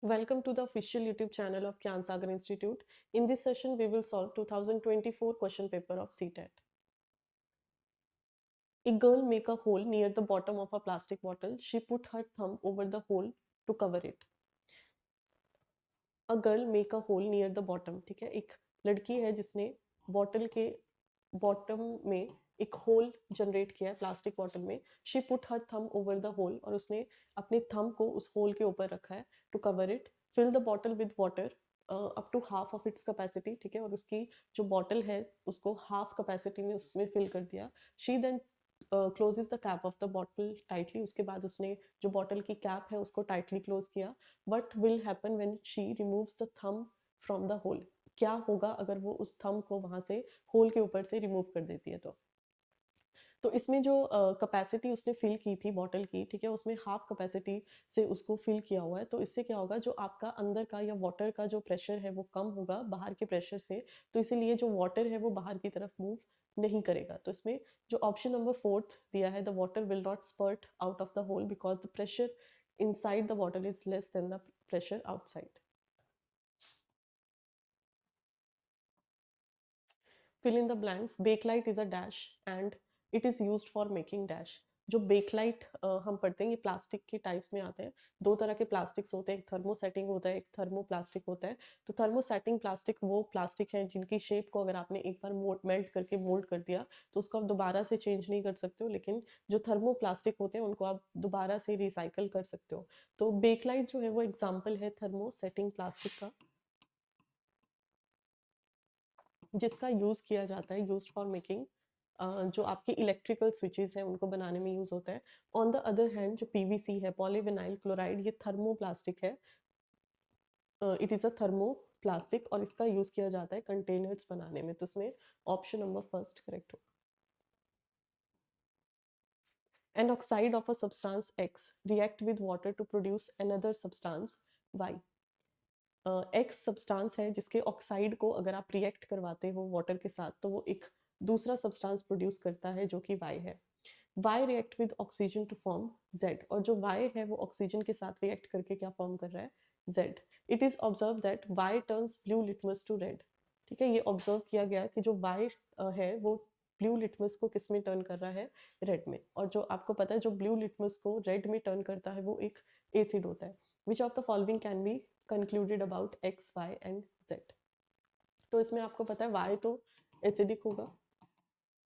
Welcome to the official YouTube channel of Gyan Sagar Institute. In this session, we will solve 2024 question paper of CTET. A girl make a hole near the bottom of a plastic bottle. She put her thumb over the hole to cover it. A girl make a hole near the bottom. ठीक है, एक लड़की है जिसने bottle के bottom में एक whole generate किया है प्लास्टिक बॉटल में. शी पुट हर थम ओवर द होल और उसने अपने थम को उस होल के ऊपर रखा है to cover it. Fill the bottle with water up to half of its capacity. ठीक है, और उसकी जो बॉटल है उसको हाफ कैपेसिटी में उसमें फिल कर दिया. She then closes the cap of the bottle tightly. उसके बाद उसने जो बॉटल की कैप है उसको टाइटली क्लोज किया. What will happen when she removes the thumb from the hole. क्या होगा अगर वो उस थम को वहां से होल के ऊपर से रिमूव कर देती है. तो इसमें जो कैपेसिटी उसने फिल की थी बॉटल की, ठीक है, उसमें हाफ कैपेसिटी से उसको फिल किया हुआ है. तो इससे क्या होगा, जो आपका अंदर का या वाटर का जो प्रेशर है वो कम होगा बाहर के प्रेशर से. तो इसीलिए जो वाटर है वो बाहर की तरफ मूव नहीं करेगा. तो इसमें जो ऑप्शन नंबर 4 दिया है, the water will not spurt out of the hole because the pressure inside the bottle is less than the pressure outside. Fill in the blanks. Bakelite is a dash and it is used for making dash. जो Bakelite हम पढ़ते हैं ये plastic के types में आते हैं. दो तरह के प्लास्टिक्स होते हैं, एक थर्मोसेटिंग होता है, एक थर्मोप्लास्टिक होता है. तो थर्मोसेटिंग प्लास्टिक वो प्लास्टिक है जिनकी शेप को अगर आपने एक बार मेल्ट करके मोल्ड कर दिया तो उसको आप दोबारा से चेंज नहीं कर सकते हो. लेकिन जो थर्मोप्लास्टिक होते हैं उनको आप दोबारा से रिसाइकल कर सकते हो. तो बेकलाइट जो है वो एग्जाम्पल है थर्मोसेटिंग प्लास्टिक का जिसका यूज़ किया जाता है, यूज्ड फॉर मेकिंग जो आपके इलेक्ट्रिकल स्विचेस हैं उनको बनाने में यूज़ होता है. ऑन द अदर हैंड जो पीवीसी है, पॉलीविनाइल क्लोराइड, ये थर्मोप्लास्टिक है. इट इज़ अ थर्मोप्लास्टिक और इसका यूज़ किया जाता है कंटेनर्स बनाने में. तो इसमें ऑप्शन नंबर फर्स्ट करेक्ट हो. An oxide of a substance X react with water to produce another substance Y. X substance है जिसके ऑक्साइड को अगर आप रिएक्ट करवाते हो वाटर के साथ तो वो एक दूसरा सब्सटेंस प्रोड्यूस करता है जो कि वाई है. Y react with oxygen to form Z और जो वाई है वो ऑक्सीजन के साथ रिएक्ट करके क्या फॉर्म कर रहा है, Z. It is observe that Y turns blue litmus to red. ठीक है, ये ऑब्जर्व किया गया कि जो वाई है वो ब्लू लिटमस को किस में टर्न कर रहा है, रेड में. और जो आपको पता है जो ब्लू लिटमस को रेड में टर्न करता है वो एक एसिड होता है. Which of the following can be concluded about X Y and Z. तो इसमें आपको पता है वाई तो एसिडिक होगा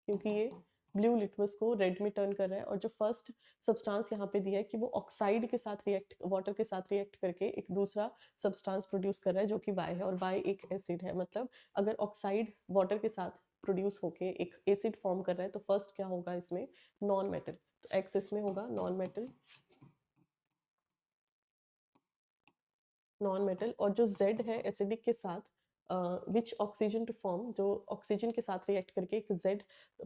क्योंकि ये ब्लू लिटमस को रेड में टर्न कर रहा है. और जो फर्स्ट सब्सटेंस यहाँ पे दिया है कि वो ऑक्साइड के साथ रिएक्ट, वाटर के साथ रिएक्ट करके एक दूसरा सब्सटेंस प्रोड्यूस कर रहा है जो कि वाई है. और वाई एक एसिड है. मतलब अगर ऑक्साइड वाटर के साथ प्रोड्यूस होके एक एसिड फॉर्म कर रहा है तो फर्स्ट क्या होगा इसमें, नॉन मेटल. तो एक्स इसमें होगा नॉन मेटल, नॉन मेटल. और जो Z है एसिडिक के साथ विच ऑक्सीजन टू फॉर्म, जो ऑक्सीजन के साथ रिएक्ट करके एक Z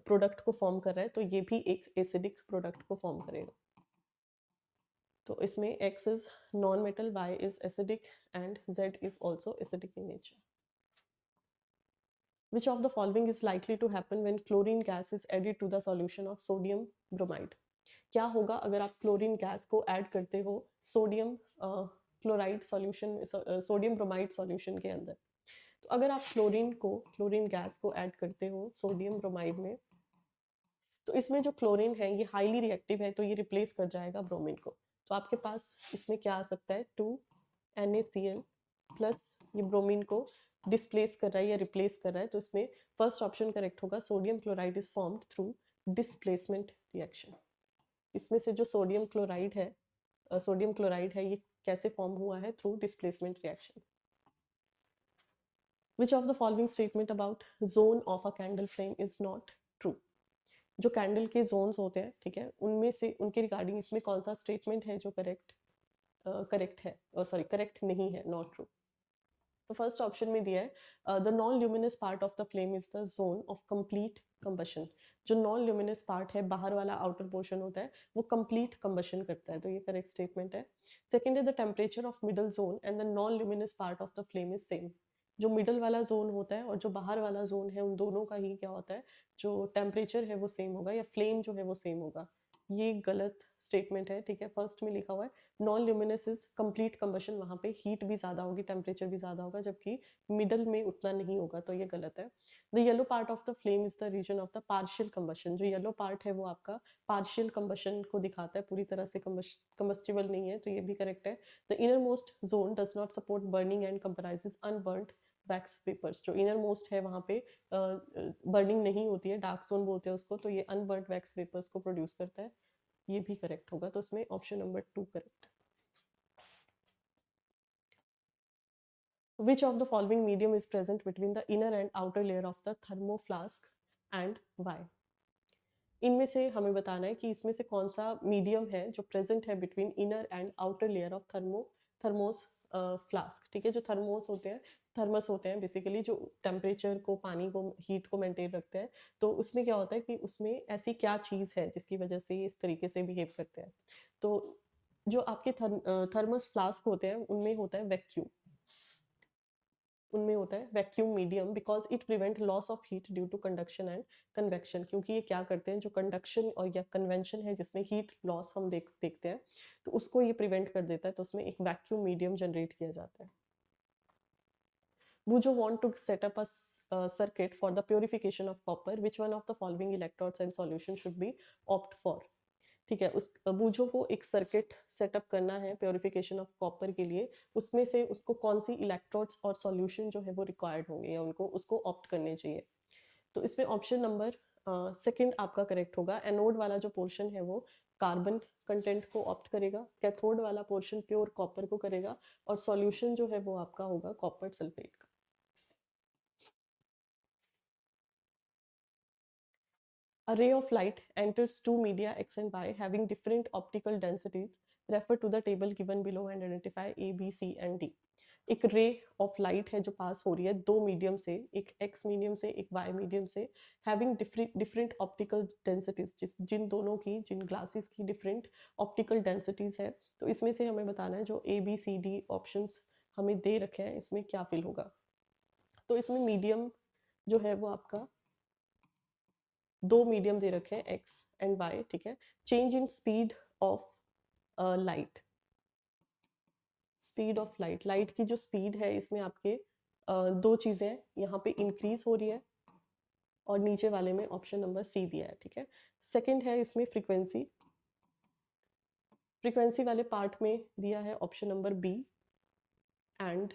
प्रोडक्ट को फॉर्म कर रहा है तो ये भी एक एसिडिक प्रोडक्ट को फॉर्म करेगा. तो इसमें X is non metal, Y is acidic and Z is also acidic in nature. Which of the following is likely to happen when chlorine gas is added to the solution of sodium bromide? क्या होगा अगर आप chlorine gas को add करते हो sodium chloride solution, sodium bromide solution के अंदर. तो अगर आप क्लोरीन गैस को ऐड करते हो सोडियम ब्रोमाइड में तो इसमें जो क्लोरीन है ये हाईली रिएक्टिव है तो ये रिप्लेस कर जाएगा ब्रोमीन को. तो आपके पास इसमें क्या आ सकता है, 2NaCl प्लस ये ब्रोमीन को डिस्प्लेस कर रहा है या रिप्लेस कर रहा है. तो इसमें फर्स्ट ऑप्शन करेक्ट होगा, sodium chloride is formed through displacement reaction. इसमें से जो सोडियम क्लोराइड है ये कैसे फॉर्म हुआ है, through displacement reaction. Which of the following statement about zone of a candle flame is not true? जो कैंडल के जोन्स होते हैं, ठीक है, उनमें से उनके रिगार्डिंग इसमें कौन सा स्टेटमेंट है जो करेक्ट है, सॉरी करेक्ट नहीं है, नॉट ट्रू. तो फर्स्ट ऑप्शन में दिया है the non luminous part of the flame is the zone of complete combustion. जो नॉन ल्यूमिनस पार्ट है, बाहर वाला आउटर पोर्शन होता है, वो कंप्लीट कंबशन करता है. तो ये करेक्ट स्टेटमेंट है. सेकेंड है the temperature of middle zone and the non luminous part of the flame is same. जो मिडल वाला जोन होता है और जो बाहर वाला जोन है उन दोनों का ही क्या होता है, जो टेम्परेचर है वो सेम होगा या फ्लेम जो है वो सेम होगा. ये गलत स्टेटमेंट है, ठीक है। फर्स्ट में लिखा हुआ है non luminous is complete combustion, वहाँ पे हीट भी ज़्यादा होगी, टेम्परेचर भी ज़्यादा होगा, जबकि मिडल में उतना नहीं होगा, तो ये गलत है। The yellow part of the flame is the reason of the partial combustion, जो येलो पार्ट है वो आपका पार्शियल कंबशन को दिखाता है, पूरी तरह से कंबस्टिबल नहीं है, तो ये भी करेक्ट है। The inner most zone does not support burning and comprises unburned wax papers, जो इनर मोस्ट है वहाँ पे बर्निंग नहीं होती है, डार्क जोन बोलते हैं उसको, तो ये अनबर्न्ड वैक्स पेपर्स को प्रोड्यूस करता है, ये भी करेक्ट होगा, तो इसमें option number 2 correct. Which of the following medium is present between the inner and outer layer of the thermoflask and why? इनमें से हमें बताना है कि इसमें से कौन सा मीडियम है जो प्रेजेंट है between inner and outer layer of thermos flask, ठीक है। जो थर्मोस होते हैं, थर्मस होते हैं बेसिकली, जो टेम्परेचर को, पानी को, हीट को मेंटेन रखते हैं, तो उसमें क्या होता है कि उसमें ऐसी क्या चीज़ है जिसकी वजह से इस तरीके से बिहेव करते हैं। तो जो आपके थर्मस फ्लास्क होते हैं उनमें होता है वैक्यूम, उनमें होता है vacuum medium, because it prevent loss of heat due to conduction and convection, क्योंकि ये क्या करते हैं, जो कंडक्शन और या कन्वेंशन है जिसमें हीट लॉस हम देखते हैं, तो उसको ये प्रिवेंट कर देता है, तो उसमें एक वैक्यूम मीडियम जनरेट किया जाता है। Bujo want to set up a circuit for the purification of copper. Which one of the following electrodes and solution should be opt for? ठीक है, उस बूझो को एक सर्किट सेटअप करना है प्योरिफिकेशन ऑफ कॉपर के लिए, उसमें से उसको कौन सी इलेक्ट्रोड्स और सॉल्यूशन जो है वो रिक्वायर्ड होंगे या उनको उसको ऑप्ट करने चाहिए। तो इसमें ऑप्शन नंबर सेकंड आपका करेक्ट होगा। एनोड वाला जो पोर्शन है वो कार्बन कंटेंट को ऑप्ट करेगा, कैथोड वाला पोर्शन प्योर कॉपर को करेगा, और सॉल्यूशन जो है वो आपका होगा कॉपर सल्फेट का। A ray of light enters two media X and Y having different optical densities. Refer to the table given below and identify A, B, C and D. एक रे ऑफ लाइट है जो पास हो रही है दो medium से, एक x medium से एक वाई मीडियम से, हैविंग डिफरेंट ऑप्टिकल डेंसिटीज, जिन दोनों की, जिन ग्लासेस की डिफरेंट ऑप्टिकल डेंसिटीज है। तो इसमें से हमें बताना है जो A B C D options हमें दे रखे हैं इसमें क्या फिल होगा। तो इसमें मीडियम जो है वो आपका दो मीडियम दे रखे हैं एक्स एंड वाई, ठीक है। Change in speed of light, speed of light, light की जो स्पीड है इसमें आपके दो चीजें यहाँ पे इंक्रीज हो रही है, और नीचे वाले में ऑप्शन नंबर सी दिया है, ठीक है। सेकंड है इसमें फ्रीक्वेंसी, फ्रीक्वेंसी वाले पार्ट में दिया है option number B and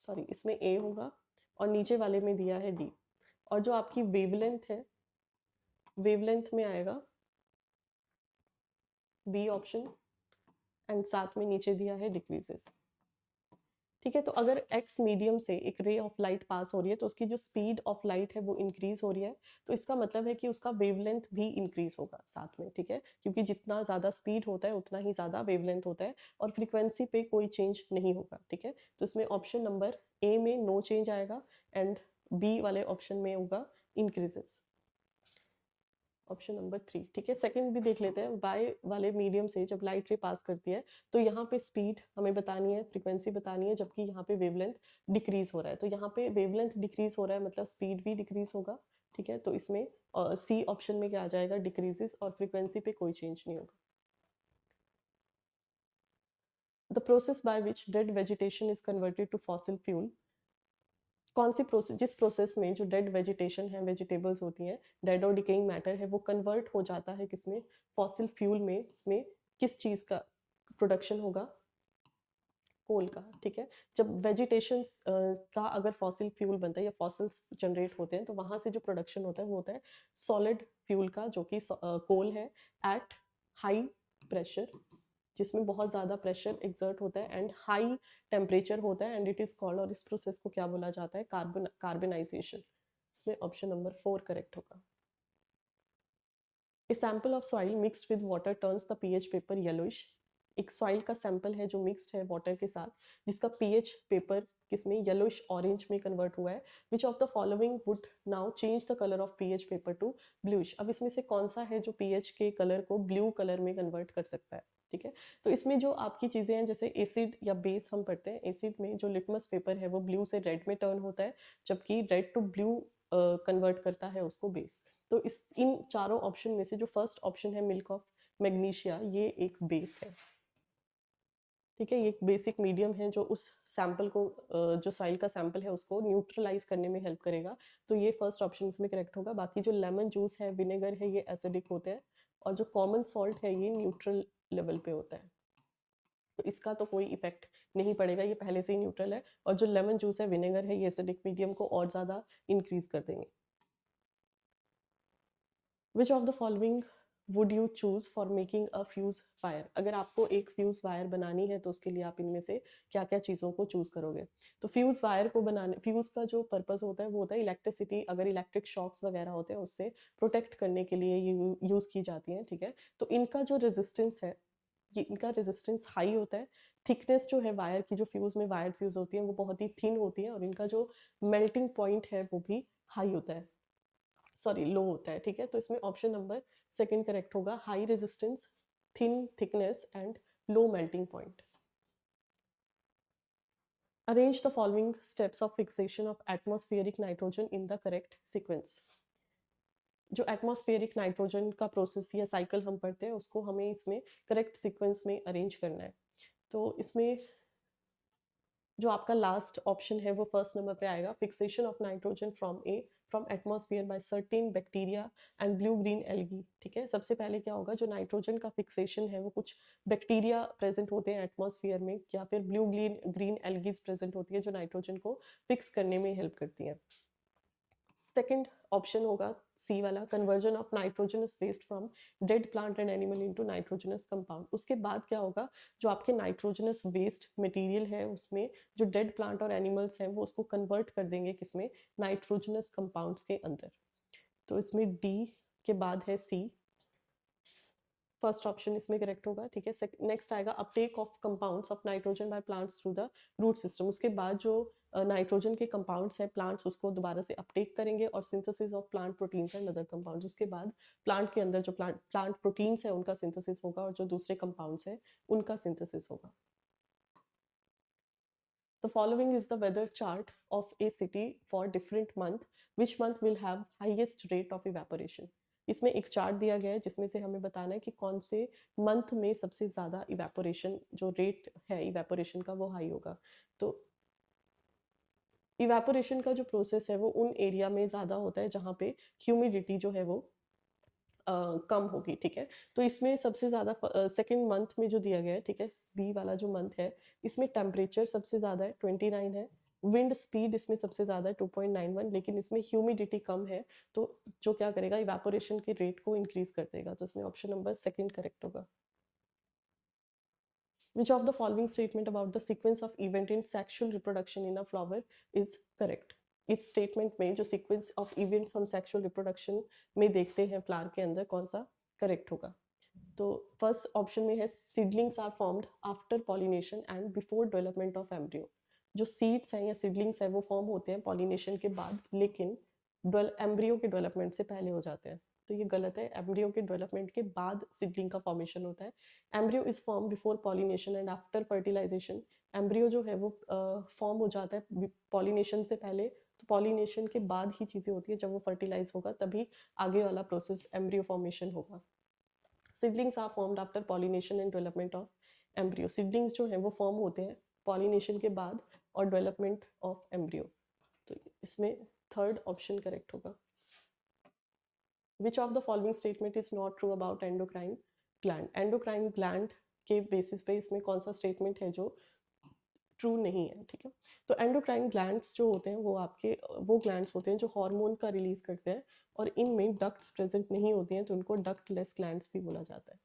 sorry इसमें ए होगा, और नीचे वाले में दिया है डी। और जो आपकी वेवलेंथ है, वेवलेंथ में आएगा बी ऑप्शन, एंड साथ में नीचे दिया है डिक्रीजेस, ठीक है। तो अगर एक्स मीडियम से एक रे ऑफ लाइट पास हो रही है तो उसकी जो स्पीड ऑफ लाइट है वो इंक्रीज हो रही है, तो इसका मतलब है कि उसका वेवलेंथ भी इंक्रीज होगा साथ में, ठीक है, क्योंकि जितना ज़्यादा स्पीड होता है उतना ही ज़्यादा वेवलेंथ होता है, और फ्रीक्वेंसी पे कोई चेंज नहीं होगा, ठीक है। तो इसमें ऑप्शन नंबर ए में नो चेंज आएगा, एंड बी वाले ऑप्शन में होगा इंक्रीजेस, ऑप्शन नंबर 3, ठीक है। सेकंड भी देख लेते हैं, वाई वाले मीडियम से जब लाइट रे पास करती है तो यहाँ पे स्पीड हमें बतानी है, फ्रीक्वेंसी बतानी है, जबकि यहाँ पे वेवलेंथ डिक्रीज हो रहा है, तो यहाँ पे वेवलेंथ डिक्रीज हो रहा है मतलब स्पीड भी डिक्रीज होगा, ठीक है। तो इसमें सी ऑप्शन में क्या आ जाएगा, डिक्रीजेस, और फ्रीक्वेंसी पे कोई चेंज नहीं होगा। The process by which dead vegetation is converted to fossil fuel, कौन सी प्रोसेस, जिस प्रोसेस में जो डेड वेजिटेशन है, वेजिटेबल्स होती हैं, डेड और डिकेइंग मैटर है, वो कन्वर्ट हो जाता है किसमें, फॉसिल फ्यूल में, इसमें किस चीज़ का प्रोडक्शन होगा, कोल का, ठीक है। जब वेजिटेशन का अगर फॉसिल फ्यूल बनता है या फॉसिल्स जनरेट होते हैं तो वहाँ से जो प्रोडक्शन होता है वो होता है सॉलिड फ्यूल का, जो कि कोल है, एट हाई प्रेशर, जिसमें बहुत ज़्यादा प्रेशर एक्सर्ट होता है एंड हाई टेम्परेचर होता है, एंड इट इज़ कॉल्ड, और इस प्रोसेस को क्या बोला जाता है, कार्बनाइजेशन। इसमें ऑप्शन नंबर 4 करेक्ट होगा। A sample of soil mixed with water turns the pH paper yellowish. एक सॉइल का सैंपल है जो मिक्स्ड है वाटर के साथ, जिसका पीएच पेपर किसमें, येलोइश ऑरेंज में कन्वर्ट हुआ है। Which of the following would now change the colour of pH paper two bluish, अब इसमें से कौन सा है जो पीएच के कलर को ब्लू कलर में कन्वर्ट कर सकता है, ठीक है। तो इसमें जो आपकी चीज़ें हैं, जैसे एसिड या बेस हम पढ़ते हैं, एसिड में जो लिटमस पेपर है वो ब्लू से रेड में टर्न होता है, जबकि रेड टू ब्लू कन्वर्ट करता है उसको बेस। तो इस इन चारों ऑप्शन में से जो फर्स्ट ऑप्शन है मिल्क ऑफ मैग्नीशिया, ये एक बेस है, ठीक है। ये एक बेसिक मीडियम है जो उस सैंपल को जो सॉइल का सैंपल है उसको न्यूट्रलाइज करने में हेल्प करेगा। तो ये फर्स्ट ऑप्शन इसमें करेक्ट होगा। बाकी जो लेमन जूस है, विनेगर है, ये एसिडिक होते हैं, और जो कॉमन सॉल्ट है ये न्यूट्रल लेवल पे होता है, तो इसका तो कोई इफेक्ट नहीं पड़ेगा, ये पहले से ही न्यूट्रल है। और जो लेमन जूस है, विनेगर है, ये एसिडिक मीडियम को और ज़्यादा इंक्रीज कर देंगे। विच of the following would you choose for making a fuse wire? अगर आपको एक फ्यूज वायर बनानी है तो उसके लिए आप इनमें से क्या क्या चीज़ों को चूज करोगे? तो फ्यूज वायर को बनाने, फ्यूज का जो पर्पस होता है वो होता है इलेक्ट्रिसिटी, अगर इलेक्ट्रिक शॉक्स वगैरह होते हैं उससे प्रोटेक्ट करने के लिए ये यूज की जाती हैं, ठीक है। तो इनका जो रेजिस्टेंस है, ये इनका रेजिस्टेंस हाई होता है। थिकनेस जो है वायर की, जो फ्यूज में वायर्स यूज होती हैं वो बहुत ही थिन होती है, और इनका जो मेल्टिंग पॉइंट है वो भी हाई होता है, सॉरी लो होता है, ठीक है। तो इसमें ऑप्शन नंबर सेकंड करेक्ट होगा, high resistance, thin thickness and low melting point. Arrange the following steps of fixation of atmospheric nitrogen in the correct sequence. जो एटमॉस्फेरिक नाइट्रोजन का प्रोसेस या साइकिल हम पढ़ते हैं उसको हमें इसमें करेक्ट सीक्वेंस में अरेंज करना है। तो इसमें जो आपका लास्ट ऑप्शन है वो फर्स्ट नंबर पे आएगा, fixation of nitrogen from atmosphere by certain bacteria and blue green algae, ठीक है। सबसे पहले क्या होगा, जो नाइट्रोजन का फिक्सेशन है वो कुछ बैक्टीरिया प्रेजेंट होते हैं एटमॉस्फेयर में, या फिर blue green green algae present होती है जो नाइट्रोजन को फिक्स करने में हेल्प करती हैं। सेकंड ऑप्शन होगा सी वाला, conversion of nitrogenous waste from dead plant and animal into nitrogenous compound. उसके बाद क्या होगा, जो आपके नाइट्रोजनस वेस्ट मटेरियल है उसमें जो डेड प्लांट और एनिमल्स हैं वो उसको कन्वर्ट कर देंगे किसमें, नाइट्रोजनस कंपाउंड्स के अंदर। तो इसमें डी के बाद है सी, फर्स्ट ऑप्शन इसमें करेक्ट होगा, ठीक है। नेक्स्ट आएगा uptake of compounds of nitrogen by plants through the root system. उसके बाद जो नाइट्रोजन के कंपाउंड्स है प्लांट्स उसको दोबारा से अपटेक करेंगे, और synthesis of plant proteins and other compounds. उसके बाद प्लांट के अंदर जो प्लांट प्रोटीन्स है उनका सिंथेसिस होगा, और जो दूसरे कंपाउंड्स है उनका सिंथेसिस होगा। The following is the weather chart of a city for different month. Which month will have highest rate of evaporation? इसमें एक चार्ट दिया गया है जिसमें से हमें बताना है कि कौन से मंथ में सबसे ज़्यादा इवेपोरेशन, जो रेट है इवेपोरेशन का वो हाई होगा। तो इवेपोरेशन का जो प्रोसेस है वो उन एरिया में ज़्यादा होता है जहाँ पे ह्यूमिडिटी जो है वो कम होगी, ठीक है। तो इसमें सबसे ज़्यादा सेकेंड मंथ में जो दिया गया है, ठीक है, बी वाला जो मंथ है, इसमें टेम्परेचर सबसे ज़्यादा है 29 है, विंड स्पीड इसमें सबसे ज़्यादा है 2.91, लेकिन इसमें ह्यूमिडिटी कम है, तो जो क्या करेगा इवेपोरेशन के रेट को इंक्रीज कर देगा। तो इसमें ऑप्शन नंबर सेकंड करेक्ट होगा। Which of the following statement about the sequence of event in sexual reproduction in a flower is correct? इस स्टेटमेंट में जो सीक्वेंस ऑफ इवेंट्स हम सेक्सुअल रिप्रोडक्शन में देखते हैं फ्लावर के अंदर, कौन सा करेक्ट होगा? तो फर्स्ट ऑप्शन में है seedlings are formed after pollination and before development of embryo. जो सीड्स हैं या सीडलिंग्स हैं वो फॉर्म होते हैं पॉलिनेशन के बाद, लेकिन एम्ब्रियो के डेवलपमेंट से पहले हो जाते हैं। तो ये गलत है, एम्ब्रियो के डेवलपमेंट के बाद सीडलिंग का फॉर्मेशन होता है। Embryo is form before pollination and after fertilisation. Embryo जो है वो फॉर्म हो जाता है पॉलिनेशन से पहले, तो पॉलिनेशन के बाद ही चीज़ें होती है, जब वो फर्टिलाइज होगा तभी आगे वाला प्रोसेस एम्ब्रियो फॉर्मेशन होगा। Seedlings are formed after pollination and development of embryo. Seedlings जो है वो फॉर्म होते हैं पॉलिनेशन के बाद और डेवलपमेंट ऑफ एम्ब्रियो। तो इसमें थर्ड ऑप्शन करेक्ट होगा। विच of the following statement is not true about endocrine gland? Endocrine gland के बेसिस पे इसमें कौन सा स्टेटमेंट है जो ट्रू नहीं है, ठीक है। तो एंडोक्राइन ग्लैंड्स जो होते हैं वो आपके वो ग्लैंड्स होते हैं जो हार्मोन का रिलीज करते हैं, और इनमें डक्ट्स प्रेजेंट नहीं होती हैं, तो उनको डक्टलेस ग्लैंड्स भी बोला जाता है।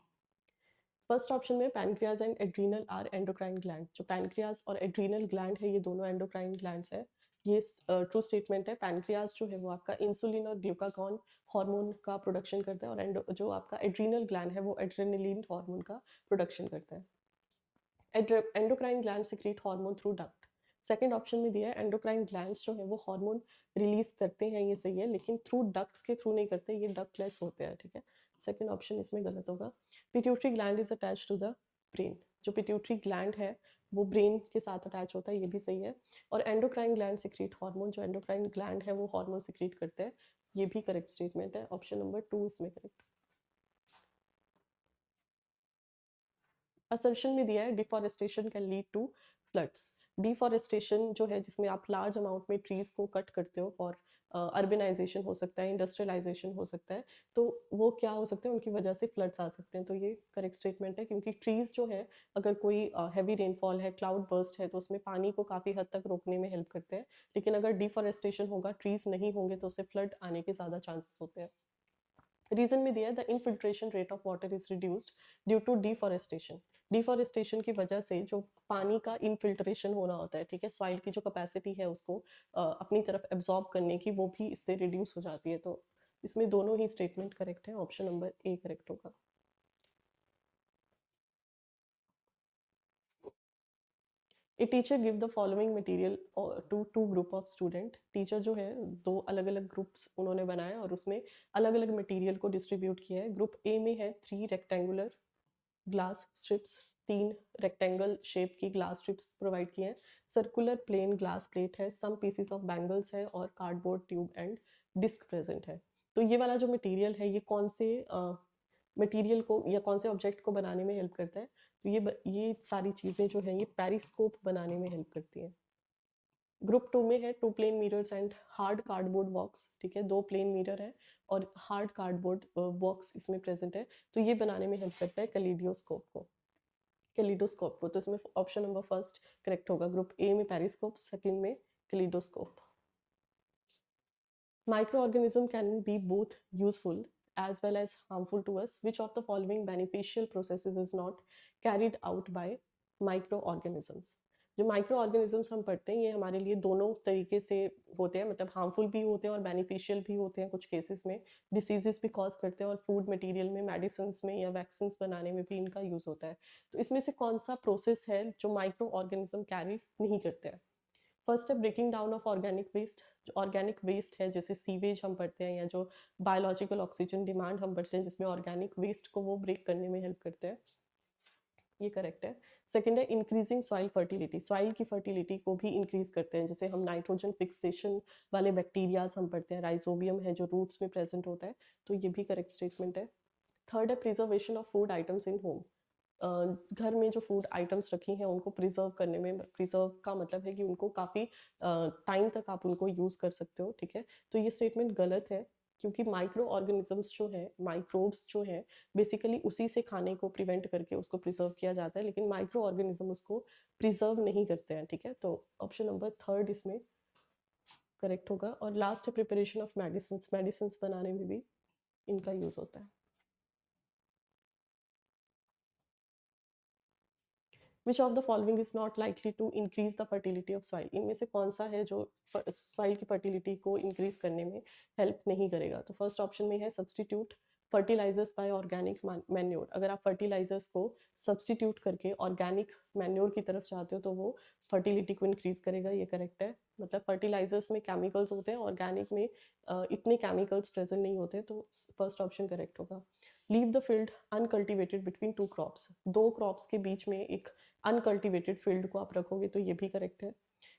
फर्स्ट ऑप्शन में pancreas and adrenal are endocrine gland. जो पैनक्रियाज और एड्रीनल ग्लैंड है ये दोनों एंडोक्राइन ग्लैंड्स है, ये ट्रू स्टेटमेंट है। पैनक्रियाज जो है वो आपका इंसुलिन और ग्लूकागॉन हार्मोन का प्रोडक्शन करता है, और जो आपका एड्रीनल ग्लैंड है वो एड्रेनलिन हार्मोन का प्रोडक्शन करता है। Endocrine gland secrete hormone through duct. Second option में दिया है एंडोक्राइन ग्लैंड्स जो है वो हार्मोन रिलीज करते हैं, ये सही है, लेकिन थ्रू डक्ट्स के थ्रू नहीं करते, ये डक्टलेस होते हैं, ठीक है। सेकंड ऑप्शन इसमें गलत होगा। Pituitary gland is attached to the brain. जो पिट्यूटरी ग्लैंड है वो ब्रेन के साथ अटैच होता है, ये भी सही है। और एंडोक्राइन ग्लैंड सिक्रीट हार्मोन, जो एंडोक्राइन ग्लैंड है वो हार्मोन सिक्रीट करते हैं, ये भी करेक्ट स्टेटमेंट है। ऑप्शन नंबर 2 इसमें करेक्ट। असर्शन में दिया है deforestation can lead to floods. Deforestation जो है जिसमें आप लार्ज अमाउंट में ट्रीज को कट करते हो फॉर अर्बनाइजेशन हो सकता है, इंडस्ट्रियलाइजेशन हो सकता है, तो वो क्या हो सकता है, उनकी वजह से फ्लड्स आ सकते हैं। तो ये करेक्ट स्टेटमेंट है, क्योंकि ट्रीज जो है अगर कोई हैवी रेनफॉल है, क्लाउड बर्स्ट है, तो उसमें पानी को काफ़ी हद तक रोकने में हेल्प करते हैं। लेकिन अगर डिफॉरेस्टेशन होगा, ट्रीज नहीं होंगे, तो उससे फ्लड आने के ज़्यादा चांसेस होते हैं। रीजन में दिया है the infiltration rate of water is reduced due to deforestation. Deforestation की वजह से जो पानी का इनफिल्ट्रेशन होना होता है, ठीक है, सॉइल की जो कैपेसिटी है उसको अपनी तरफ एब्जॉर्ब करने की, वो भी इससे रिड्यूस हो जाती है। तो इसमें दोनों ही स्टेटमेंट करेक्ट है, ऑप्शन नंबर ए करेक्ट होगा। A teacher give the following material to two group of student. Teacher जो है दो अलग अलग ग्रुप्स उन्होंने बनाए और उसमें अलग अलग मटेरियल को डिस्ट्रीब्यूट किया है। ग्रुप ए में है 3 rectangular glass strips, 3 rectangle shape की ग्लास स्ट्रिप्स प्रोवाइड किए हैं। सर्कुलर प्लेन ग्लास प्लेट है, सम पीसेस ऑफ बैंगल्स है और cardboard tube and disc present है। तो ये वाला जो मटेरियल है ये कौन से मटेरियल को या कौन से ऑब्जेक्ट को बनाने में हेल्प करता है? तो ये सारी चीज़ें जो हैं ये पेरिस्कोप बनाने में हेल्प करती हैं। ग्रुप 2 में है 2 plane mirrors and hard cardboard box, ठीक है, 2 प्लेन मिरर है और हार्ड कार्डबोर्ड बॉक्स इसमें प्रेजेंट है। तो ये बनाने में हेल्प करता है कैलिडियोस्कोप को, कैलिडोस्कोप को। तो इसमें ऑप्शन नंबर फर्स्ट करेक्ट होगा। ग्रुप ए में पेरिस्कोप, सेकंड में kaleidoscope. Microorganism can be both useful as well as harmful to us. Which of the following beneficial processes is not carried out by microorganisms? जो micro organisms हम पढ़ते हैं ये हमारे लिए दोनों तरीके से होते हैं, मतलब हार्मफुल भी होते हैं और बेनिफिशियल भी होते हैं। कुछ केसेस में डिसीजेस भी कॉज करते हैं और फूड मटेरियल में, मेडिसिन में या वैक्सीन बनाने में भी इनका यूज होता है। तो इसमें से कौन सा प्रोसेस है जो माइक्रो ऑर्गेनिज्म कैरी नहीं करते हैं? फर्स्ट है breaking down of organic waste. जो ऑर्गेनिक वेस्ट है जैसे सीवेज हम पढ़ते हैं, या जो बायोलॉजिकल ऑक्सीजन डिमांड हम पढ़ते हैं जिसमें ऑर्गेनिक वेस्ट को वो ब्रेक करने में हेल्प करते हैं, ये करेक्ट है। सेकंड है इंक्रीजिंग सॉइल फर्टिलिटी। सॉइल की फर्टिलिटी को भी इंक्रीज करते हैं, जैसे हम नाइट्रोजन फिक्सेशन वाले बैक्टीरियाज हम पढ़ते हैं, राइजोबियम है जो रूट्स में प्रेजेंट होता है, तो ये भी करेक्ट स्टेटमेंट है। थर्ड है preservation of food items in home. घर में जो फूड आइटम्स रखी हैं उनको प्रिजर्व करने में, प्रिजर्व का मतलब है कि उनको काफ़ी टाइम तक आप उनको यूज़ कर सकते हो, ठीक है। तो ये स्टेटमेंट गलत है, क्योंकि माइक्रो ऑर्गेनिजम्स जो है, माइक्रोब्स जो है, बेसिकली उसी से खाने को प्रिवेंट करके उसको प्रिजर्व किया जाता है, लेकिन माइक्रो ऑर्गेनिज्म उसको प्रिजर्व नहीं करते हैं, ठीक है। तो ऑप्शन नंबर थर्ड इसमें करेक्ट होगा। और लास्ट है प्रिपरेशन ऑफ मेडिसिन। मेडिसिन बनाने में भी इनका यूज़ होता है। Which of the following is not likely to increase the fertility of soil? इनमें से कौन सा है जो सॉइल की फर्टिलिटी को इंक्रीज करने में हेल्प नहीं करेगा? तो फर्स्ट ऑप्शन में है substitute fertilizers by organic manure. अगर आप फर्टिलाइजर्स को सब्सटीट्यूट करके ऑर्गेनिक मैन्योर की तरफ चाहते हो तो वो फर्टिलिटी को इंक्रीज करेगा, ये करेक्ट है। मतलब फर्टिलाइजर्स में केमिकल्स होते हैं, ऑर्गेनिक में इतने केमिकल्स प्रेजेंट नहीं होते, तो फर्स्ट ऑप्शन करेक्ट होगा। Leave the field uncultivated between two crops. दो क्रॉप्स के बीच में एक अनकल्टिवेटेड फील्ड को आप रखोगे, तो ये भी करेक्ट है।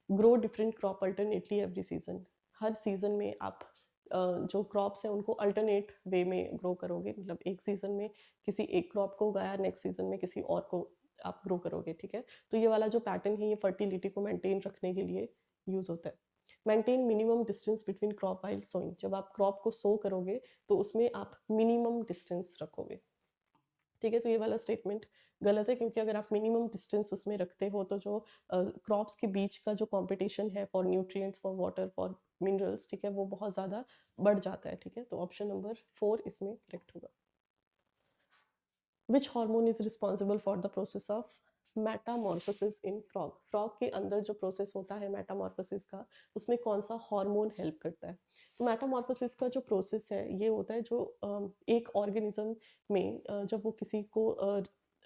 Grow different crop alternately every season. हर सीजन में आप जो क्रॉप्स हैं उनको अल्टरनेट वे में ग्रो करोगे, मतलब एक सीजन में किसी एक क्रॉप को उगाया, नेक्स्ट सीजन में किसी और को आप ग्रो करोगे, ठीक है। तो ये वाला जो पैटर्न है ये फर्टिलिटी को मेंटेन रखने के लिए यूज होता है। Maintain minimum distance between crop while sowing. जब आप क्रॉप को सो करोगे तो उसमें आप मिनिमम डिस्टेंस रखोगे, ठीक है। तो ये वाला स्टेटमेंट गलत है, क्योंकि अगर आप मिनिमम डिस्टेंस उसमें रखते हो तो जो क्रॉप्स के बीच का जो कंपटीशन है for nutrients, for water, for minerals, ठीक है, वो बहुत ज़्यादा बढ़ जाता है, ठीक है। तो ऑप्शन नंबर 4 इसमें करेक्ट होगा। Which hormone is responsible for the process of Metamorphosis in frog? Frog के अंदर जो प्रोसेस होता है मेटामॉर्फोसिस का, उसमें कौन सा हार्मोन हेल्प करता है? तो मेटामॉर्फोसिस का जो प्रोसेस है ये होता है जो एक ऑर्गेनिज्म में जब वो किसी को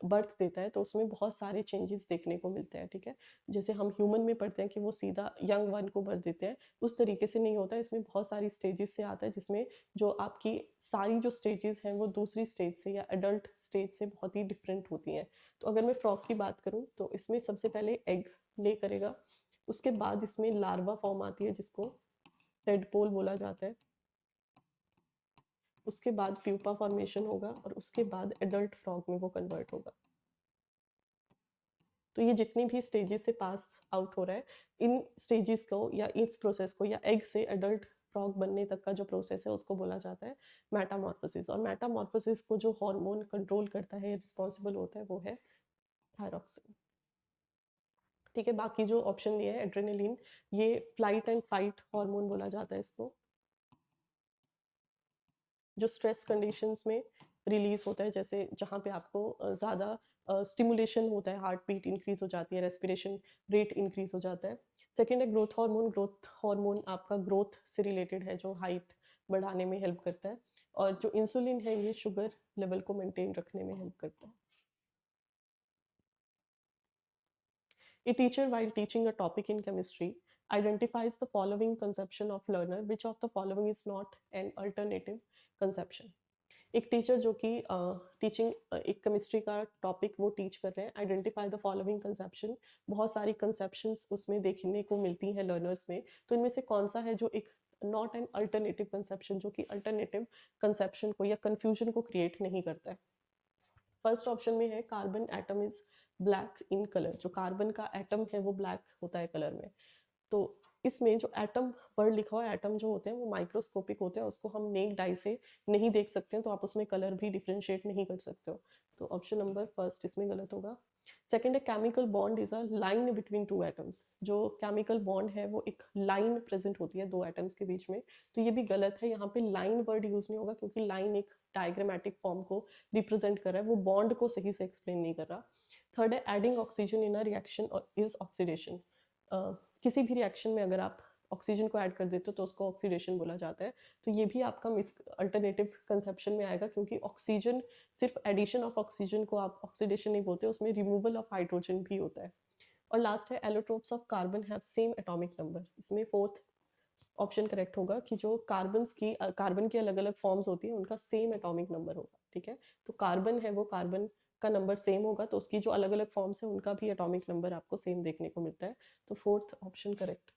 बर्थ देता है तो उसमें बहुत सारे चेंजेस देखने को मिलते हैं, ठीक है। जैसे हम ह्यूमन में पढ़ते हैं कि वो सीधा यंग वन को बर्थ देते हैं, उस तरीके से नहीं होता है। इसमें बहुत सारी स्टेजेस से आता है, जिसमें जो आपकी सारी जो स्टेजेस हैं वो दूसरी स्टेज से या एडल्ट स्टेज से बहुत ही डिफरेंट होती हैं। तो अगर मैं फ्रॉग की बात करूँ तो इसमें सबसे पहले एग ले करेगा, उसके बाद इसमें लार्वा फॉर्म आती है जिसको टेडपोल बोला जाता है, उसके बाद प्यूपा फॉर्मेशन होगा और उसके बाद एडल्ट फ्रॉग में वो कन्वर्ट होगा। तो ये जितनी भी स्टेजेस से पास आउट हो रहा है, इन स्टेजेस को या इस प्रोसेस को या एग से एडल्ट फ्रॉग बनने तक का जो प्रोसेस है उसको बोला जाता है मेटामॉर्फोसिस। और मेटामॉर्फोसिस को जो हार्मोन कंट्रोल करता है, रिस्पॉन्सिबल होता है, वो है थायरॉक्सिन, ठीक है। बाकी जो ऑप्शन दिए हैं एड्रेनलिन, ये फ्लाइट एंड फाइट हार्मोन बोला जाता है इसको, जो स्ट्रेस कंडीशंस में रिलीज होता है, जैसे जहाँ पे आपको ज़्यादा स्टिमुलेशन होता है, हार्ट बीट इंक्रीज हो जाती है, रेस्पिरेशन रेट इंक्रीज हो जाता है। सेकेंड है ग्रोथ हार्मोन। ग्रोथ हार्मोन आपका ग्रोथ से रिलेटेड है, जो हाइट बढ़ाने में हेल्प करता है। और जो इंसुलिन है ये शुगर लेवल को मेंटेन रखने में हेल्प करता है। A teacher, while teaching a topic in chemistry, identifies the following conception of learner. Which of the following is not an alternative conception? एक टीचर जो कि टीचिंग एक केमिस्ट्री का टॉपिक वो टीच कर रहे हैं, आइडेंटिफाई द फॉलोइंग कंसेप्शन, बहुत सारी कंसेप्शंस उसमें देखने को मिलती हैं लर्नर्स में, तो इनमें से कौन सा है जो एक नॉट एन अल्टरनेटिव कंसेप्शन, जो कि अल्टरनेटिव कंसेप्शन को या कंफ्यूजन को क्रिएट नहीं करता है। फर्स्ट ऑप्शन में है carbon atom is black in colour. जो कार्बन का एटम है वो ब्लैक होता है कलर में। तो इसमें जो एटम वर्ड लिखा हुआ है, एटम जो होते हैं वो माइक्रोस्कोपिक होते हैं, उसको हम नेक डाई से नहीं देख सकते हैं, तो आप उसमें कलर भी डिफ्रेंशिएट नहीं कर सकते हो। तो ऑप्शन नंबर फर्स्ट इसमें गलत होगा। सेकेंड है chemical bond is a line between two atoms. जो केमिकल बॉन्ड है वो एक लाइन प्रेजेंट होती है दो एटम्स के बीच में, तो ये भी गलत है। यहाँ पे लाइन वर्ड यूज नहीं होगा, क्योंकि लाइन एक डायग्रामेटिक फॉर्म को रिप्रेजेंट कर रहा है, वो बॉन्ड को सही से एक्सप्लेन नहीं कर रहा। थर्ड है adding oxygen in a reaction is oxidation. किसी भी रिएक्शन में अगर आप ऑक्सीजन को ऐड कर देते हो तो उसको ऑक्सीडेशन बोला जाता है। तो ये भी आपका मिस अल्टरनेटिव कंसेप्शन में आएगा, क्योंकि ऑक्सीजन, सिर्फ एडिशन ऑफ ऑक्सीजन को आप ऑक्सीडेशन नहीं बोलते, उसमें रिमूवल ऑफ हाइड्रोजन भी होता है। और लास्ट है allotropes of carbon have same atomic number. इसमें फोर्थ ऑप्शन करेक्ट होगा कि जो कार्बन की अलग अलग फॉर्म्स होती है उनका सेम एटॉमिक नंबर होगा, ठीक है। तो कार्बन है वो कार्बन का नंबर सेम होगा, तो उसकी जो अलग अलग फॉर्म्स है उनका भी एटॉमिक नंबर आपको सेम देखने को मिलता है। तो fourth option correct.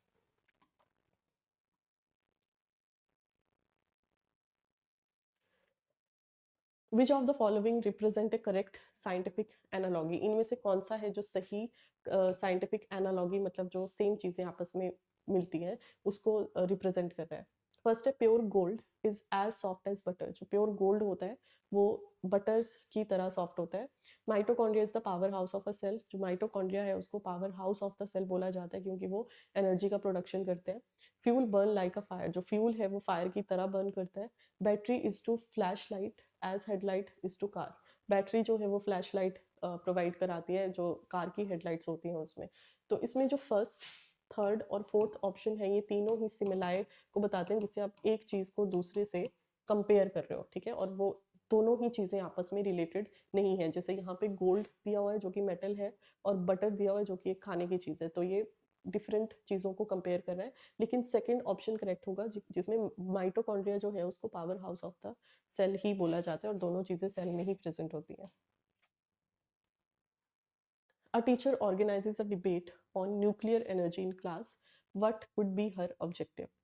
Which of the following represent A correct scientific analogy. इनमें से कौन सा है जो सही साइंटिफिक एनालॉगी, मतलब जो सेम चीजें आपस में मिलती हैं, उसको रिप्रेजेंट कर रहा है। फर्स्ट है pure gold is as soft as butter. जो प्योर गोल्ड होता है वो बटर्स की तरह सॉफ्ट होता है। Mitochondria is the powerhouse of a cell. जो माइटोकॉन्ड्रिया है उसको powerhouse of the cell बोला जाता है, क्योंकि वो एनर्जी का प्रोडक्शन करते हैं। Fuel burn like a fire. जो फ्यूल है वो फायर की तरह बर्न करता है। Battery is to flashlight as headlight is to car. Battery जो है वो फ्लैश लाइट प्रोवाइड कराती है, जो कार की हेडलाइट्स होती हैं उसमें। तो इसमें जो फर्स्ट, थर्ड और फोर्थ ऑप्शन है, ये तीनों ही सिमिलायर को बताते हैं, जिससे आप एक चीज को दूसरे से कंपेयर कर रहे हो, ठीक है। और वो दोनों ही चीजें आपस में रिलेटेड नहीं है। जैसे यहाँ पे गोल्ड दिया हुआ है जो कि मेटल है, और बटर दिया हुआ है जो कि एक खाने की चीज है, तो ये डिफरेंट चीजों को कंपेयर कर रहा है। लेकिन सेकंड ऑप्शन करेक्ट होगा, जिसमें माइटोकॉन्ड्रिया जो है उसको powerhouse of the cell ही बोला जाता है, और दोनों चीजें सेल में ही प्रेजेंट होती हैं। A teacher organizes a debate on nuclear energy in class. What would be her objective?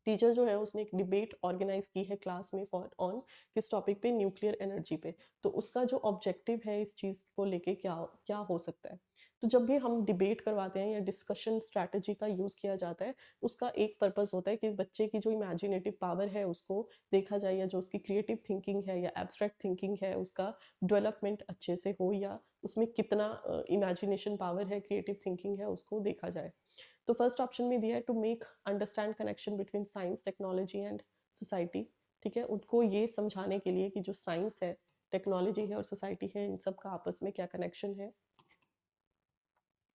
Teacher जो है उसने एक डिबेट ऑर्गेनाइज की है क्लास में फॉर ऑन किस टॉपिक पे, न्यूक्लियर एनर्जी पे। तो उसका जो ऑब्जेक्टिव है इस चीज को लेके क्या क्या हो सकता है। तो जब भी हम डिबेट करवाते हैं या डिस्कशन स्ट्रैटेजी का यूज किया जाता है, उसका एक पर्पस होता है कि बच्चे की जो इमेजिनेटिव पावर है उसको देखा जाए, या जो उसकी क्रिएटिव थिंकिंग है या एब्स्ट्रैक्ट थिंकिंग है उसका डेवलपमेंट अच्छे से हो, या उसमें कितना इमेजिनेशन पावर है, क्रिएटिव थिंकिंग है, उसको देखा जाए। तो फर्स्ट ऑप्शन में दिया है to make understand connection between science, technology and society. ठीक है, उनको ये समझाने के लिए कि जो साइंस है, टेक्नोलॉजी है और सोसाइटी है, इन सब का आपस में क्या कनेक्शन है।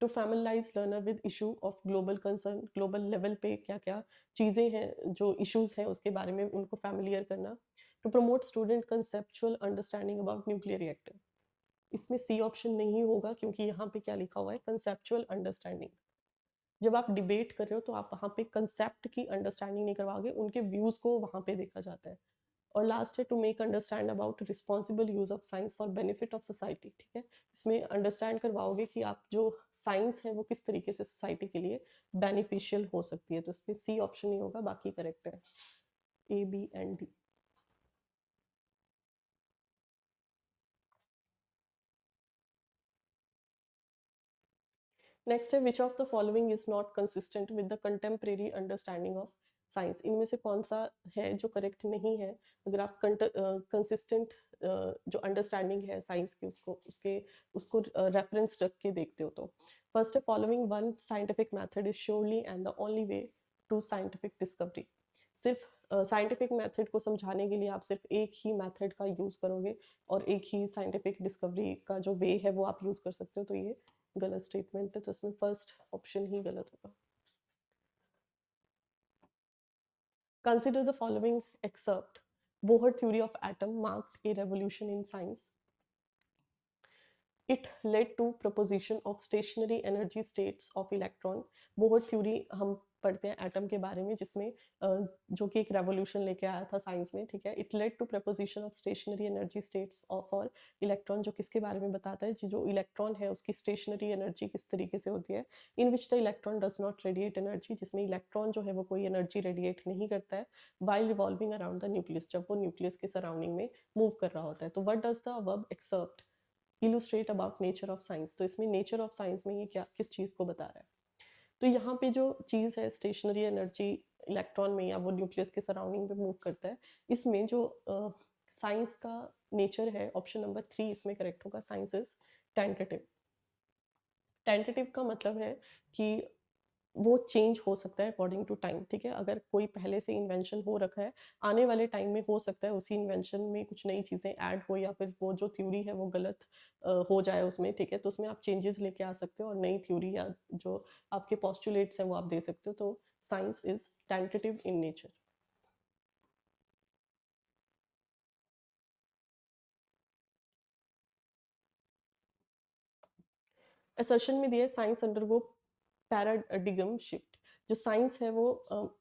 To familiarise learner with issue of global concern, global level पे क्या क्या चीज़ें हैं, जो इश्यूज हैं उसके बारे में उनको फैमिलियर करना। To promote student conceptual understanding about nuclear reactor. इसमें सी ऑप्शन नहीं होगा, क्योंकि यहाँ पे क्या लिखा हुआ है, कंसेप्चुअल अंडरस्टैंडिंग। जब आप डिबेट कर रहे हो तो आप वहाँ पे कंसेप्ट की अंडरस्टैंडिंग नहीं करवाओगे, उनके व्यूज को वहाँ पे देखा जाता है। और लास्ट है to make understand about responsible use of science for benefit of society. ठीक है, इसमें अंडरस्टैंड करवाओगे कि आप जो साइंस है वो किस तरीके से सोसाइटी के लिए बेनिफिशियल हो सकती है। तो इसमें सी ऑप्शन नहीं होगा, बाकी करेक्ट है ए, बी एंड डी। नेक्स्ट है which of the following is not consistent with the contemporary understanding of science. इनमें से कौन सा है जो करेक्ट नहीं है अगर आप कंसिस्टेंट जो अंडरस्टैंडिंग है साइंस की उसको रेफरेंस रख के देखते हो। तो फर्स्ट है following one scientific method is surely and the only way to scientific discovery. सिर्फ साइंटिफिक मेथड को समझाने के लिए आप सिर्फ एक ही मेथड का यूज करोगे और एक ही साइंटिफिक डिस्कवरी का जो वे है वो आप यूज कर सकते हो, तो ये गलत स्टेटमेंट है। तो इसमें फर्स्ट ऑप्शन ही गलत होगा। Consider the following except Bohr theory of atom marked a revolution in science. It led to proposition of stationary energy states of electron. Bohr theory हम पढ़ते हैं एटम के बारे में, जिसमें जो कि एक रेवोल्यूशन लेके आया था साइंस में। ठीक है, it led to proposition of stationary energy states of और इलेक्ट्रॉन, जो किसके बारे में बताता है, जो इलेक्ट्रॉन है उसकी स्टेशनरी एनर्जी किस तरीके से होती है। In which the electron does not radiate energy, जिसमें इलेक्ट्रॉन जो है वो कोई एनर्जी रेडिएट नहीं करता है, while revolving around the nucleus, जब वो न्यूक्लियस के सराउंडिंग में मूव कर रहा होता है। तो what does the verb except illustrate about nature of science. तो इसमें नेचर ऑफ साइंस में ये क्या किस चीज़ को बता रहा है। तो यहाँ पे जो चीज़ है स्टेशनरी एनर्जी इलेक्ट्रॉन में या वो न्यूक्लियस के सराउंडिंग में मूव करता है, इसमें जो साइंस का नेचर है, ऑप्शन नंबर 3 इसमें करेक्ट होगा। Science is tentative. टेंटेटिव का मतलब है कि वो चेंज हो सकता है अकॉर्डिंग टू टाइम। ठीक है, अगर कोई पहले से इन्वेंशन हो रखा है, आने वाले टाइम में हो सकता है उसी इन्वेंशन में कुछ नई चीज़ें ऐड हो, या फिर वो जो थ्योरी है वो गलत हो जाए उसमें। ठीक है, तो उसमें आप चेंजेस लेके आ सकते हो और नई थ्योरी या जो आपके पॉस्टुलेट्स हैं वो आप दे सकते हो। तो science is tentative in nature. Assertion में दिया है साइंस अंडरगो पैराडिगम शिफ्ट। जो साइंस है वो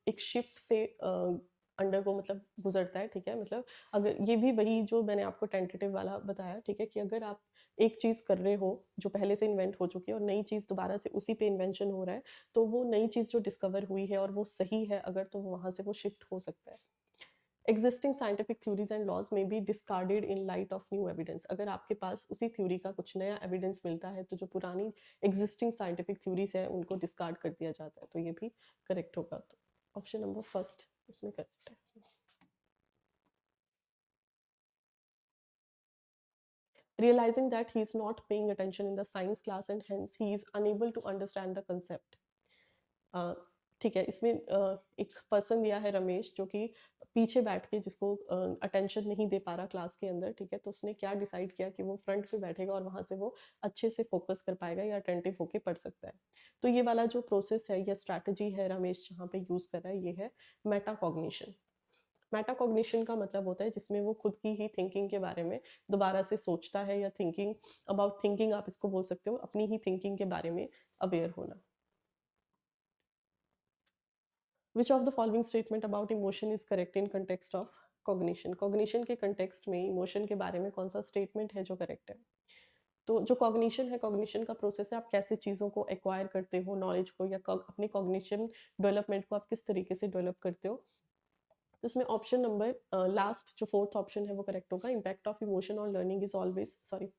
एक शिफ्ट से अंडरगो मतलब गुजरता है। ठीक है, मतलब अगर ये भी वही जो मैंने आपको टेंटेटिव वाला बताया। ठीक है, कि अगर आप एक चीज़ कर रहे हो जो पहले से इन्वेंट हो चुकी है और नई चीज़ दोबारा से उसी पे इन्वेंशन हो रहा है, तो वो नई चीज़ जो डिस्कवर हुई है और वो सही है अगर, तो वहाँ से वो शिफ्ट हो सकता है। Existing scientific theories and laws may be discarded in light of new evidence। अगर आपके पास उसी थ्योरी का कुछ नया एविडेंस मिलता है तो जो पुरानी existing scientific theories है उनको डिस्कार्ड कर दिया जाता है। तो ये भी करेक्ट होगा। तो ऑप्शन नंबर फर्स्ट इसमें करेक्ट है। Realizing that he is not paying attention in the science class and hence he is unable to understand the concept। ठीक है, इसमें एक पर्सन दिया है रमेश, जो कि पीछे बैठ के जिसको अटेंशन नहीं दे पा रहा क्लास के अंदर। ठीक है, तो उसने क्या डिसाइड किया कि वो फ्रंट पे बैठेगा और वहाँ से वो अच्छे से फोकस कर पाएगा या अटेंटिव होके पढ़ सकता है। तो ये वाला जो प्रोसेस है या स्ट्रैटेजी है रमेश जहाँ पे यूज़ कर रहा है, ये है मेटाकॉग्निशन। मेटाकॉग्निशन का मतलब होता है जिसमें वो खुद की ही थिंकिंग के बारे में दोबारा से सोचता है, या थिंकिंग अबाउट थिंकिंग आप इसको बोल सकते हो, अपनी ही थिंकिंग के बारे में अवेयर होना। Which of the following statement about emotion is correct in context of cognition? cognition के context में emotion के बारे में कौन सा statement है जो correct है? तो जो cognition है, cognition का process है, आप कैसे चीज़ों को acquire करते हो, knowledge को, या अपनी cognition development को आप किस तरीके से develop करते हो। तो इसमें ऑप्शन नंबर लास्ट जो फोर्थ ऑप्शन है वो करेक्ट होगा। Impact of emotion on learning is always, sorry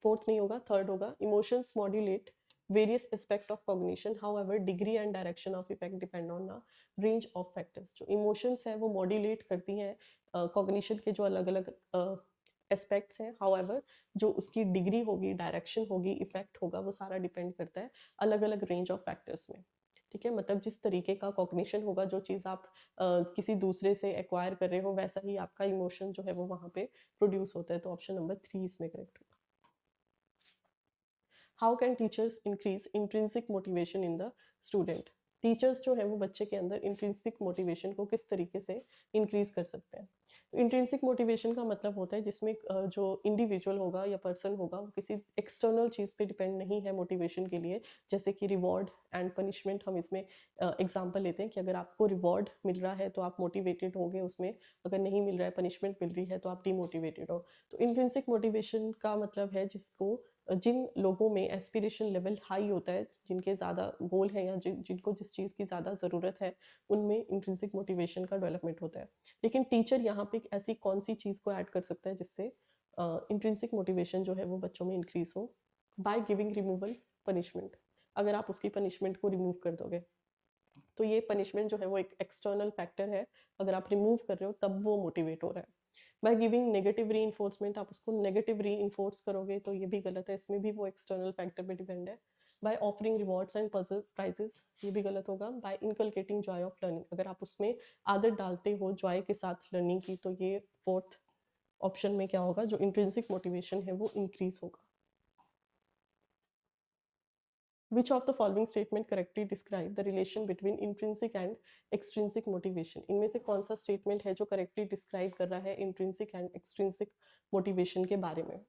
fourth नहीं होगा, थर्ड होगा। Emotions modulate various aspect of cognition, however degree and direction of effect depend on a range of factors। जो emotions है वो modulate करती हैं cognition के जो अलग अलग एस्पेक्ट्स हैं। however जो उसकी डिग्री होगी, डायरेक्शन होगी, इफेक्ट होगा, वो सारा डिपेंड करता है अलग अलग रेंज ऑफ फैक्टर्स में। ठीक है, मतलब जिस तरीके का कॉग्निशन होगा, जो चीज़ आप किसी दूसरे से एक्वायर कर रहे हो, वैसा ही आपका इमोशन जो है वो वहाँ पे प्रोड्यूस होता है। तो ऑप्शन नंबर 3 इसमें करेक्ट होगा। How can teachers increase intrinsic motivation in the student? Teachers जो है वो बच्चे के अंदर इंट्रिंसिक मोटिवेशन को किस तरीके से इंक्रीज कर सकते हैं। तो इंट्रिंसिक मोटिवेशन का मतलब होता है जिसमें जो इंडिविजुअल होगा या पर्सन होगा वो किसी एक्सटर्नल चीज़ पे डिपेंड नहीं है मोटिवेशन के लिए, जैसे कि रिवॉर्ड एंड पनिशमेंट। हम इसमें एग्जांपल लेते हैं कि अगर आपको रिवॉर्ड मिल रहा है तो आप मोटिवेटेड होंगे उसमें, अगर नहीं मिल रहा है, पनिशमेंट मिल रही है तो आप डीमोटिवेटेड हो। तो इंट्रिंसिक मोटिवेशन का मतलब है जिसको जिन लोगों में एस्पिरेशन लेवल हाई होता है, जिनके ज़्यादा गोल है या जिनको जिस चीज़ की ज़्यादा ज़रूरत है, उनमें इंट्रिंसिक मोटिवेशन का डेवलपमेंट होता है। लेकिन टीचर यहाँ पे ऐसी कौन सी चीज़ को ऐड कर सकता है जिससे इंट्रिंसिक मोटिवेशन जो है वो बच्चों में इंक्रीज हो? By giving removal punishment. अगर आप उसकी पनिशमेंट को रिमूव कर दोगे तो ये पनिशमेंट जो है वो एक एक्सटर्नल फैक्टर है, अगर आप रिमूव कर रहे हो तब वो मोटिवेट हो रहा है। बाय गिविंग नेगेटिव री आप उसको नेगेटिव री करोगे तो ये भी गलत है, इसमें भी वो एक्सटर्नल फैक्टर पे डिपेंड है। By offering rewards and prizes, ये भी गलत होगा। By inculcating joy of learning, अगर आप उसमें आदत डालते हो जॉय के साथ लर्निंग की तो ये फोर्थ ऑप्शन में क्या होगा, जो इंट्रिंसिक मोटिवेशन है वो इंक्रीज होगा। Which of the following statement correctly describe the relation between intrinsic and extrinsic motivation? इनमें से कौन सा statement है जो correctly describe कर रहा है intrinsic and extrinsic motivation के बारे में?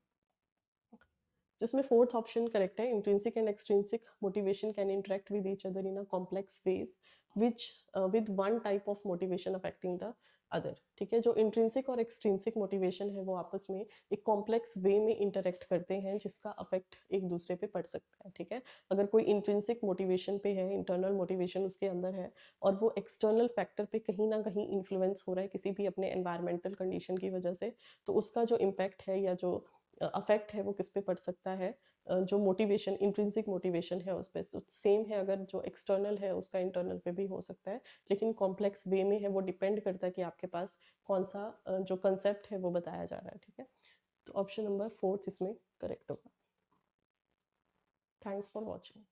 जिसमें फोर्थ ऑप्शन करेक्ट है, intrinsic and extrinsic motivation can interact with each other in a complex ways which with one type of motivation affecting the other. ठीक है, जो इंट्रिंसिक और एक्सट्रिंसिक मोटिवेशन है वो आपस में एक कॉम्प्लेक्स वे में इंटरेक्ट करते हैं जिसका अफेक्ट एक दूसरे पे पड़ सकता है। ठीक है, अगर कोई इंट्रिंसिक मोटिवेशन पे है, इंटरनल मोटिवेशन उसके अंदर है और वो एक्सटर्नल फैक्टर पे कहीं ना कहीं इन्फ्लुएंस हो रहा है किसी भी अपने एनवायरमेंटल कंडीशन की वजह से, तो उसका जो इम्पैक्ट है या जो अफेक्ट है वो किस पे पड़ सकता है, जो मोटिवेशन इंट्रिंसिक मोटिवेशन है उस पर। तो सेम है, अगर जो एक्सटर्नल है उसका इंटरनल पे भी हो सकता है, लेकिन कॉम्प्लेक्स वे में है, वो डिपेंड करता है कि आपके पास कौन सा जो कंसेप्ट है वो बताया जा रहा है। ठीक है, तो ऑप्शन नंबर फोर्थ इसमें करेक्ट होगा। Thanks for watching.